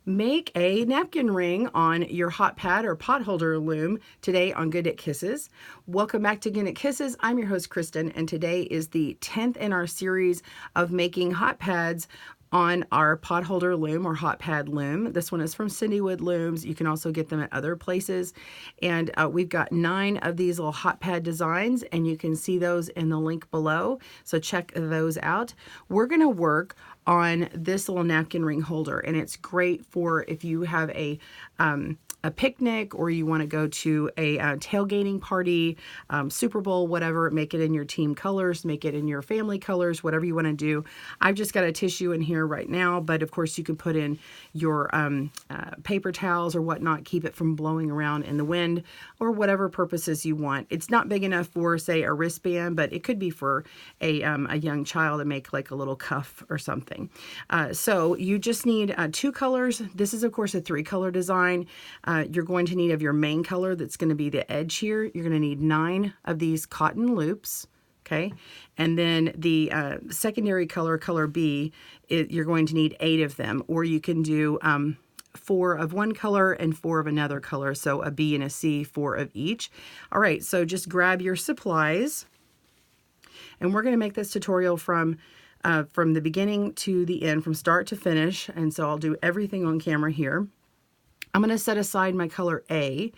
Make a napkin ring on your hot pad or potholder loom today on GoodKnit Kisses. Welcome back to GoodKnit Kisses. I'm your host Kristen, and today is the 10th in our series of making hot pads on our potholder loom or hot pad loom. This one is from CinDwood looms. You can also get them at other places. And we've got 9 of these little hot pad designs, and you can see those in the link below. So check those out. We're going to work on this little napkin ring holder, and it's great for if you have a picnic or you want to go to a tailgating party, Super Bowl, whatever. Make it in your team colors, make it in your family colors, whatever you want to do. I've just got a tissue in here right now, but of course you can put in your paper towels or whatnot, keep it from blowing around in the wind or whatever purposes you want. It's not big enough for, say, a wristband, but it could be for a young child to make like a little cuff or something. So you just need 2 colors. This is of course a 3-color design. You're going to need of your main color that's going to be the edge here. You're going to need 9 of these cotton loops. Okay, and then the secondary color, color B, you're going to need 8 of them, or you can do 4 of one color and 4 of another color, so a B and a C, 4 of each. All right, so just grab your supplies, and we're going to make this tutorial from the beginning to the end, from start to finish, and so I'll do everything on camera here. I'm going to set aside my color A,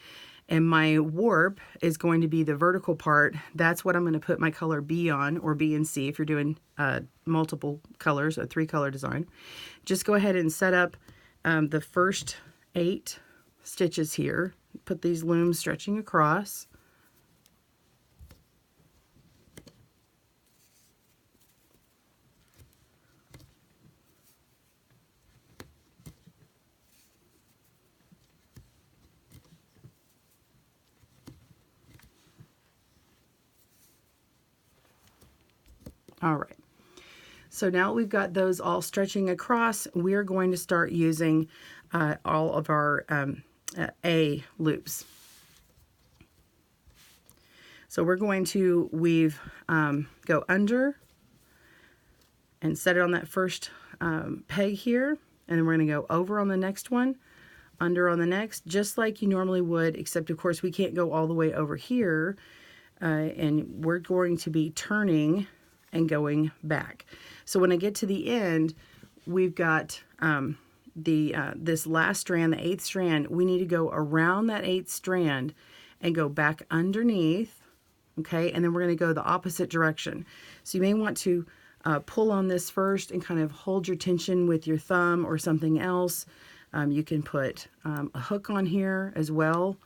and my warp is going to be the vertical part. That's what I'm going to put my color B on, or B and C if you're doing multiple colors, a 3-color design. Just go ahead and set up the first 8 stitches here. Put these looms stretching across. All right, so now we've got those all stretching across, we're going to start using all of our A loops. So we're going to weave, go under and set it on that first peg here, and then we're going to go over on the next one, under on the next, just like you normally would, except of course we can't go all the way over here, and we're going to be turning and going back. So when I get to the end, we've got this last strand, the 8th strand. We need to go around that 8th strand and go back underneath, okay? And then we're going to go the opposite direction. So you may want to pull on this first and kind of hold your tension with your thumb or something else. You can put a hook on here as well,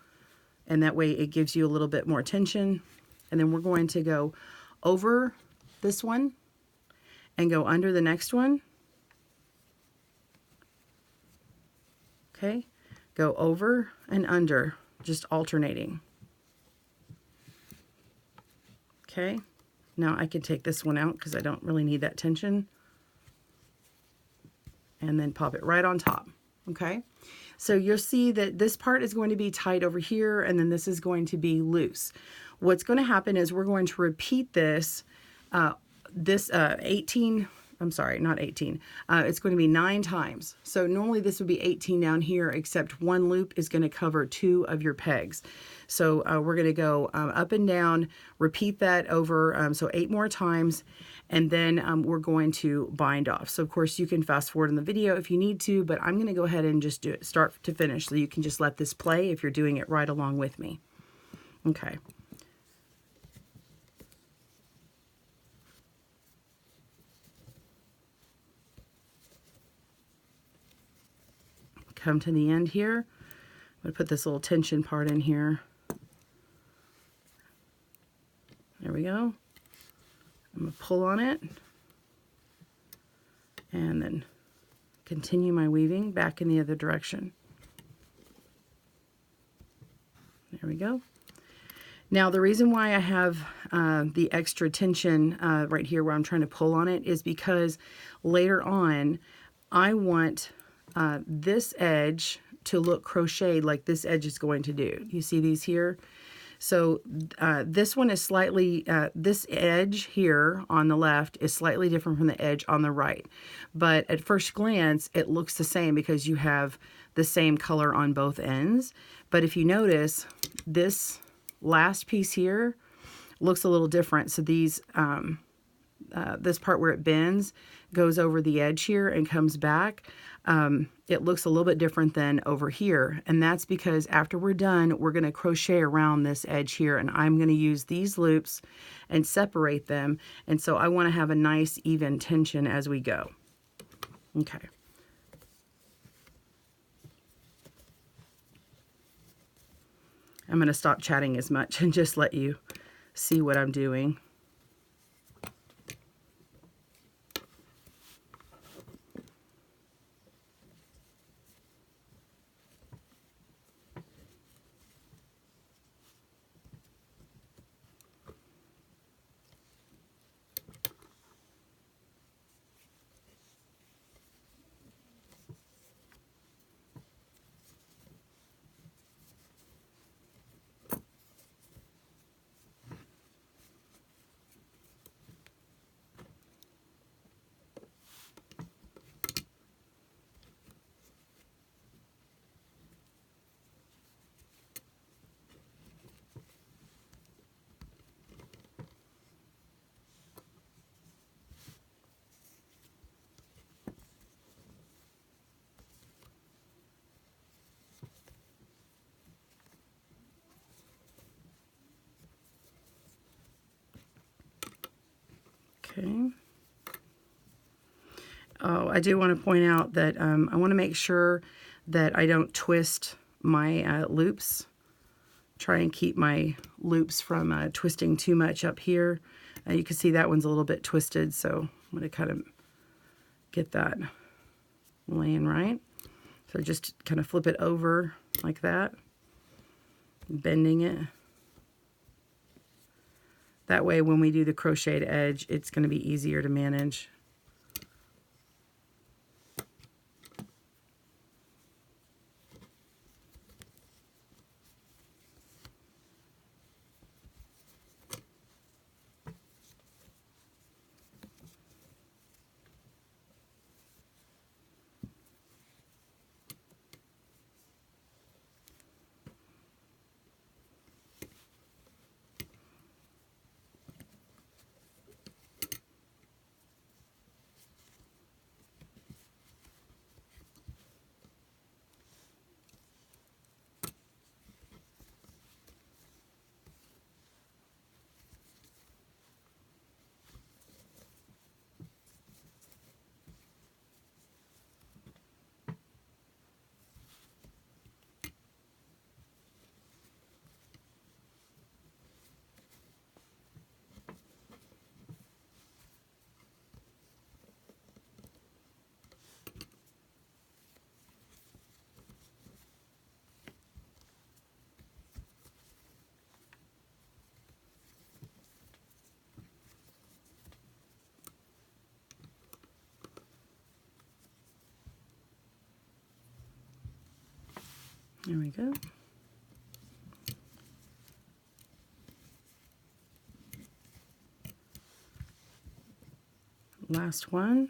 and that way it gives you a little bit more tension. And then we're going to go over this one and go under the next one. Okay, go over and under, just alternating. Okay, now I can take this one out because I don't really need that tension, and then pop it right on top. Okay, so you'll see that this part is going to be tight over here, and then this is going to be loose. What's going to happen is we're going to repeat this 18, I'm sorry, not 18, it's going to be 9 times. So normally this would be 18 down here, except one loop is going to cover 2 of your pegs. So we're going to go up and down, repeat that over, so 8 more times, and then we're going to bind off. So of course you can fast forward in the video if you need to, but I'm going to go ahead and just do it start to finish, so you can just let this play if you're doing it right along with me. Okay. Come to the end here. I'm going to put this little tension part in here. There we go. I'm going to pull on it and then continue my weaving back in the other direction. There we go. Now the reason why I have the extra tension right here where I'm trying to pull on it is because later on I want this edge to look crocheted like this edge is going to do. You see these here? So this one is slightly, this edge here on the left is slightly different from the edge on the right. But at first glance, it looks the same because you have the same color on both ends. But if you notice, this last piece here looks a little different. So these, this part where it bends goes over the edge here and comes back. It looks a little bit different than over here, and that's because after we're done, we're going to crochet around this edge here, and I'm going to use these loops and separate them, and so I want to have a nice even tension as we go. Okay. I'm going to stop chatting as much and just let you see what I'm doing. Okay. Oh, I do want to point out that I want to make sure that I don't twist my loops. Try and keep my loops from twisting too much up here. You can see that one's a little bit twisted, so I'm going to kind of get that laying right. So just kind of flip it over like that, bending it. That way when we do the crocheted edge, it's going to be easier to manage. There we go. Last one.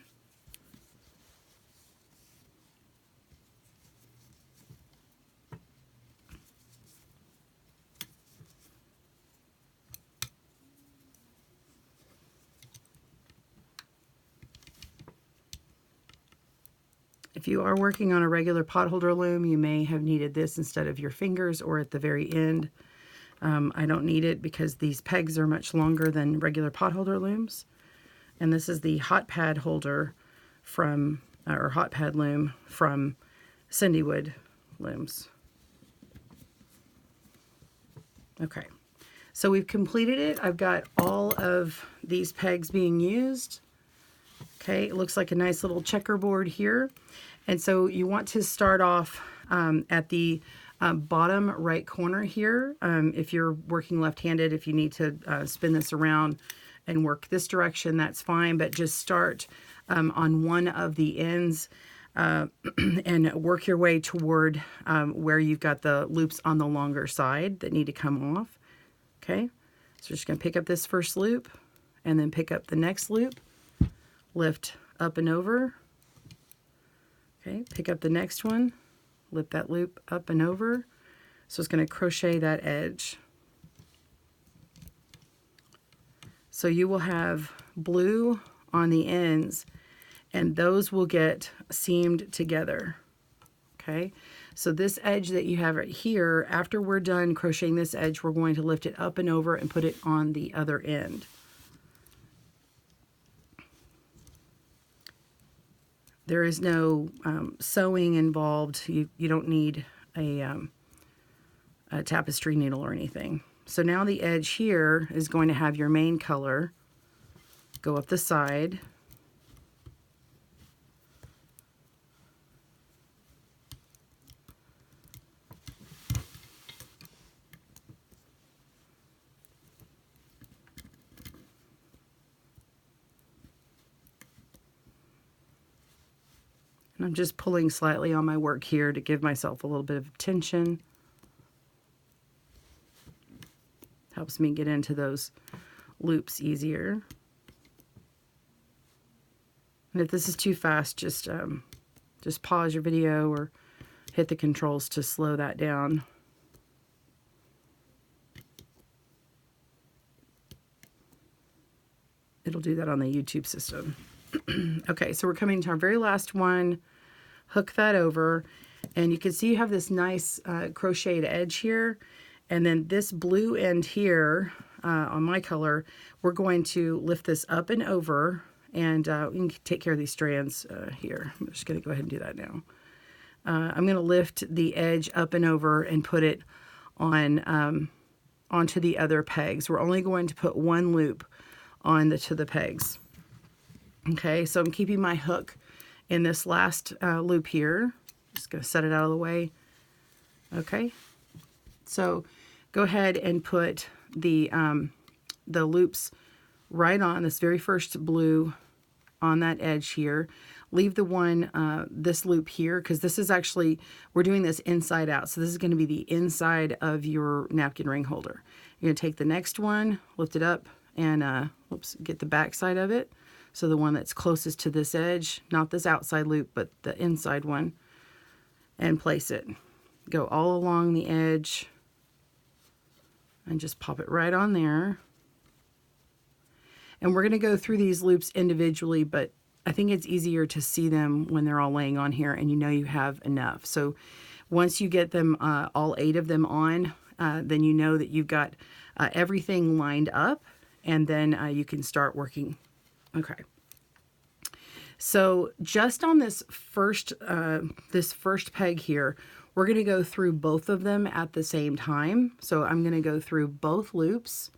If you are working on a regular potholder loom, you may have needed this instead of your fingers or at the very end. I don't need it because these pegs are much longer than regular potholder looms. And this is the hot pad holder from, or hot pad loom from CinDwood looms. Okay, so we've completed it. I've got all of these pegs being used. Okay, it looks like a nice little checkerboard here. And so you want to start off at the bottom right corner here. If you're working left-handed, if you need to spin this around and work this direction, that's fine. But just start on one of the ends and work your way toward where you've got the loops on the longer side that need to come off. Okay, so we're just going to pick up this first loop and then pick up the next loop, lift up and over. Okay, pick up the next one, lift that loop up and over. So it's going to crochet that edge. So you will have blue on the ends, and those will get seamed together. Okay, so this edge that you have right here, after we're done crocheting this edge, we're going to lift it up and over and put it on the other end. There is no sewing involved. You don't need a tapestry needle or anything. So now the edge here is going to have your main color go up the side. And I'm just pulling slightly on my work here to give myself a little bit of tension. Helps me get into those loops easier. And if this is too fast, just pause your video or hit the controls to slow that down. It'll do that on the YouTube system. Okay, so we're coming to our very last one. Hook that over, and you can see you have this nice crocheted edge here. And then this blue end here on my color, we're going to lift this up and over, and you can take care of these strands here. I'm just going to go ahead and do that now. I'm going to lift the edge up and over and put it on onto the other pegs. We're only going to put one loop on to the pegs. Okay, so I'm keeping my hook in this last loop here. Just going to set it out of the way. Okay. So go ahead and put the loops right on this very first blue on that edge here. Leave the one, this loop here, because this is actually, we're doing this inside out. So this is going to be the inside of your napkin ring holder. You're going to take the next one, lift it up, and get the back side of it. So the one that's closest to this edge, not this outside loop, but the inside one, and place it. Go all along the edge and just pop it right on there. And we're going to go through these loops individually, but I think it's easier to see them when they're all laying on here and you know you have enough. So once you get them, all 8 of them on, then you know that you've got everything lined up, and then you can start working. Okay. So just on this first peg here, we're going to go through both of them at the same time. So I'm going to go through both loops,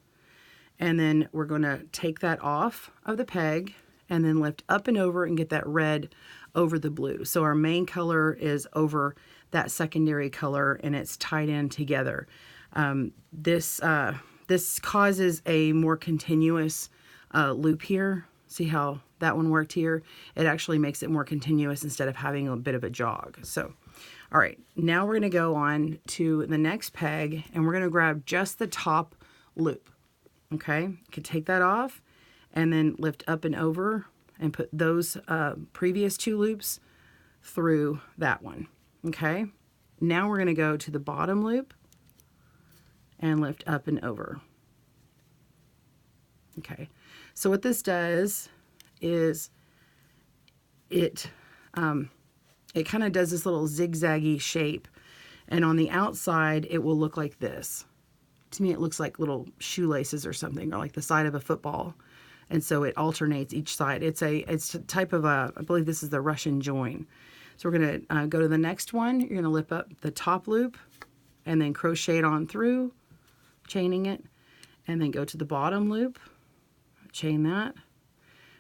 and then we're going to take that off of the peg and then lift up and over and get that red over the blue. So our main color is over that secondary color, and it's tied in together. This causes a more continuous loop here. See how that one worked here? It actually makes it more continuous instead of having a bit of a jog. So, all right, now we're going to go on to the next peg, and we're going to grab just the top loop. Okay, you can take that off and then lift up and over and put those previous 2 loops through that one. Okay, now we're going to go to the bottom loop and lift up and over. Okay, so what this does is it kind of does this little zigzaggy shape, and on the outside it will look like this. To me it looks like little shoelaces or something, or like the side of a football, and so it alternates each side. It's a type of I believe this is the Russian join. So we're going to go to the next one. You're going to lift up the top loop and then crochet it on through, chaining it, and then go to the bottom loop, chain that,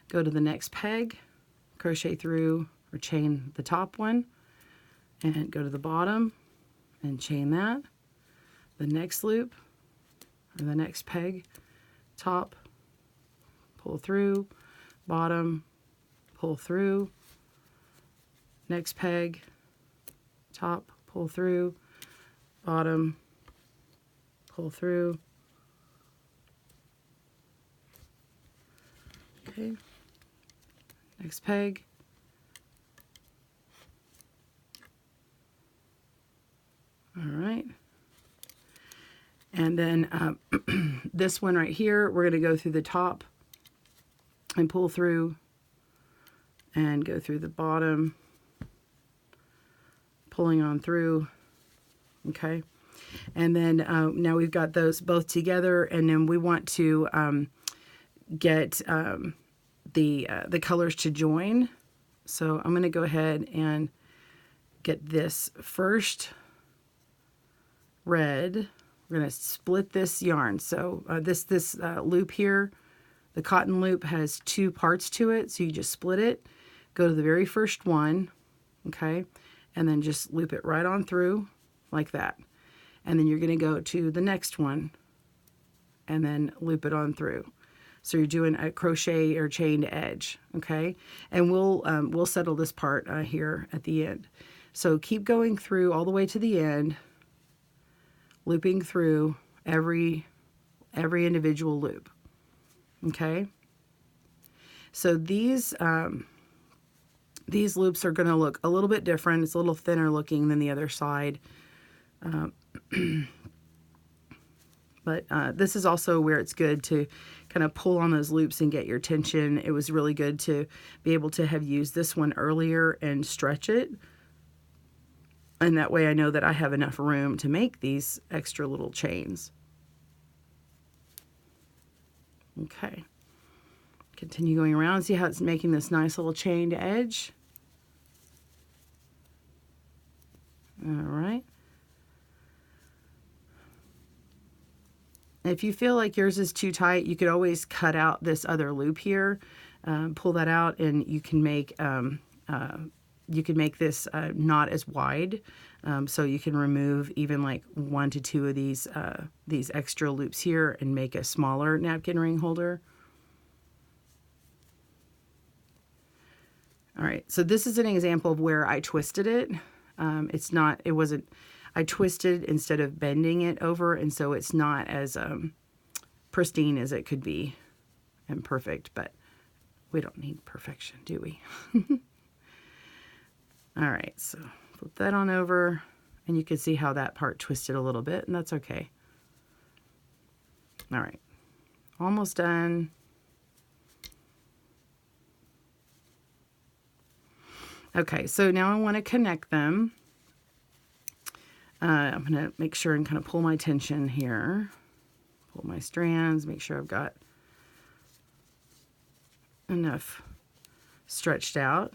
go to the next peg, crochet through or chain the top one, and go to the bottom and chain that, the next loop or the next peg, top, pull through, bottom, pull through, next peg, top, pull through, bottom, pull through, Okay. Next peg. All right. And then this one right here, we're going to go through the top and pull through and go through the bottom, pulling on through. Okay. And then now we've got those both together, and then we want to get the colors to join. So I'm going to go ahead and get this first red. We're going to split this yarn. So this loop here, the cotton loop has two parts to it. So you just split it, go to the very first one, okay, and then just loop it right on through like that. And then you're going to go to the next one and then loop it on through. So you're doing a crochet or chained edge, okay? And we'll settle this part here at the end. So keep going through all the way to the end, looping through every individual loop, okay? So these loops are going to look a little bit different. It's a little thinner looking than the other side. But this is also where it's good to kind of pull on those loops and get your tension. It was really good to be able to have used this one earlier and stretch it. And that way I know that I have enough room to make these extra little chains. Okay. Continue going around. See how it's making this nice little chained edge? All right. If you feel like yours is too tight, you could always cut out this other loop here, pull that out, and you can make this not as wide. So you can remove even like 1 to 2 of these extra loops here and make a smaller napkin ring holder. All right, so this is an example of where I twisted it. I twisted instead of bending it over, and so it's not as pristine as it could be and perfect, but we don't need perfection, do we? All right, so flip that on over, and you can see how that part twisted a little bit, and that's okay. All right, almost done. Okay, so now I want to connect them. I'm going to make sure and kind of pull my tension here. Pull my strands, make sure I've got enough stretched out.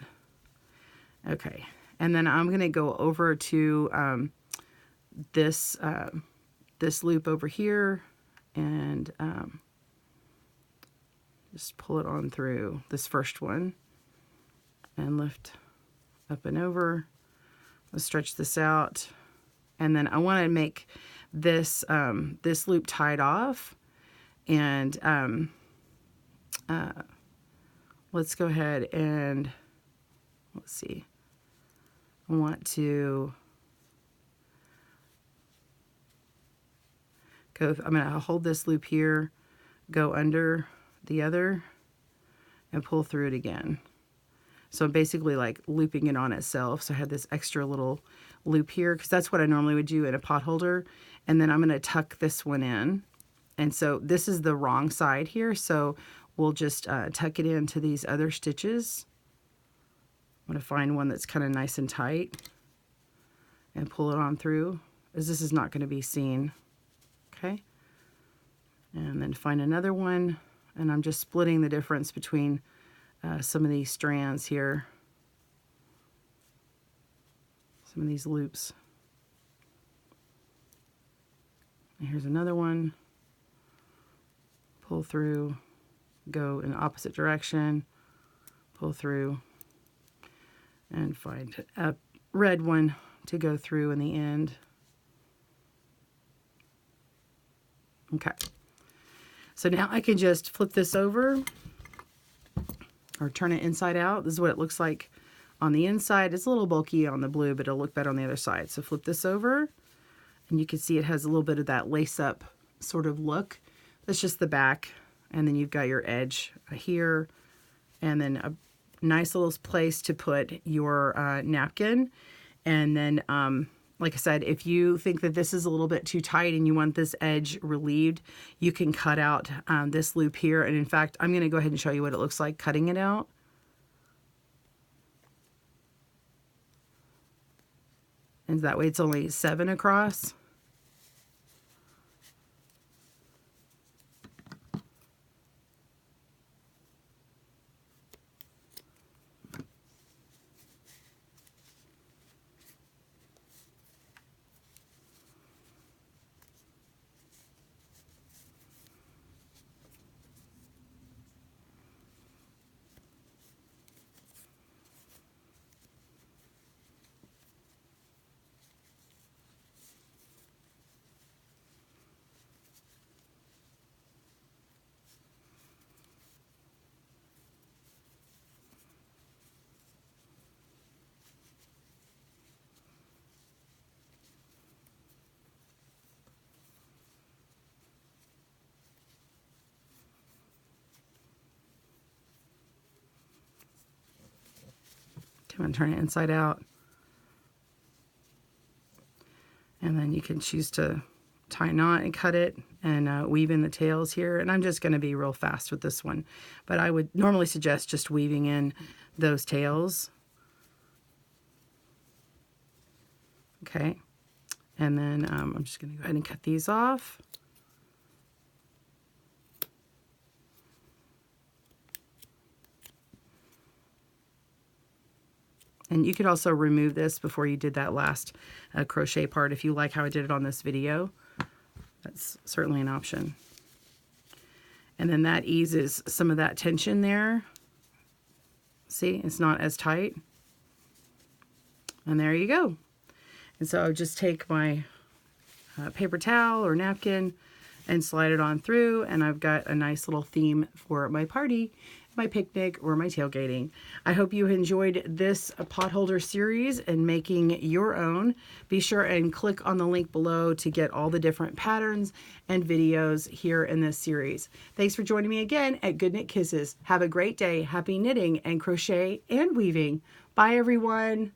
Okay, and then I'm going to go over to this loop over here and just pull it on through this first one and lift up and over. Let's stretch this out. And then I want to make this this loop tied off, and let's go ahead and let's see. I want to go. I'm going to hold this loop here, go under the other, and pull through it again. So I'm basically like looping it on itself. So I have this extra little loop here because that's what I normally would do in a pot holder. And then I'm going to tuck this one in. And so this is the wrong side here. So we'll just tuck it into these other stitches. I'm going to find one that's kind of nice and tight and pull it on through, as this is not going to be seen. Okay. And then find another one. And I'm just splitting the difference between some of these strands here, some of these loops. And here's another one. Pull through, go in the opposite direction, pull through, and find a red one to go through in the end. Okay. So now I can just flip this over or turn it inside out. This is what it looks like on the inside. It's a little bulky on the blue, but it'll look better on the other side. So flip this over, and you can see it has a little bit of that lace-up sort of look. That's just the back, and then you've got your edge here and then a nice little place to put your napkin. And then, like I said, if you think that this is a little bit too tight and you want this edge relieved, you can cut out this loop here. And in fact, I'm going to go ahead and show you what it looks like cutting it out. And that way it's only 7 across. I'm going to turn it inside out. And then you can choose to tie a knot and cut it and weave in the tails here. And I'm just going to be real fast with this one. But I would normally suggest just weaving in those tails. Okay. And then I'm just going to go ahead and cut these off. And you could also remove this before you did that last crochet part if you like how I did it on this video. That's certainly an option. And then that eases some of that tension there. See, it's not as tight. And there you go. And so I'll just take my paper towel or napkin and slide it on through, and I've got a nice little theme for my party, my picnic, or my tailgating. I hope you enjoyed this Potholder series and making your own. Be sure and click on the link below to get all the different patterns and videos here in this series. Thanks for joining me again at GoodKnit Kisses. Have a great day. Happy knitting and crochet and weaving. Bye, everyone.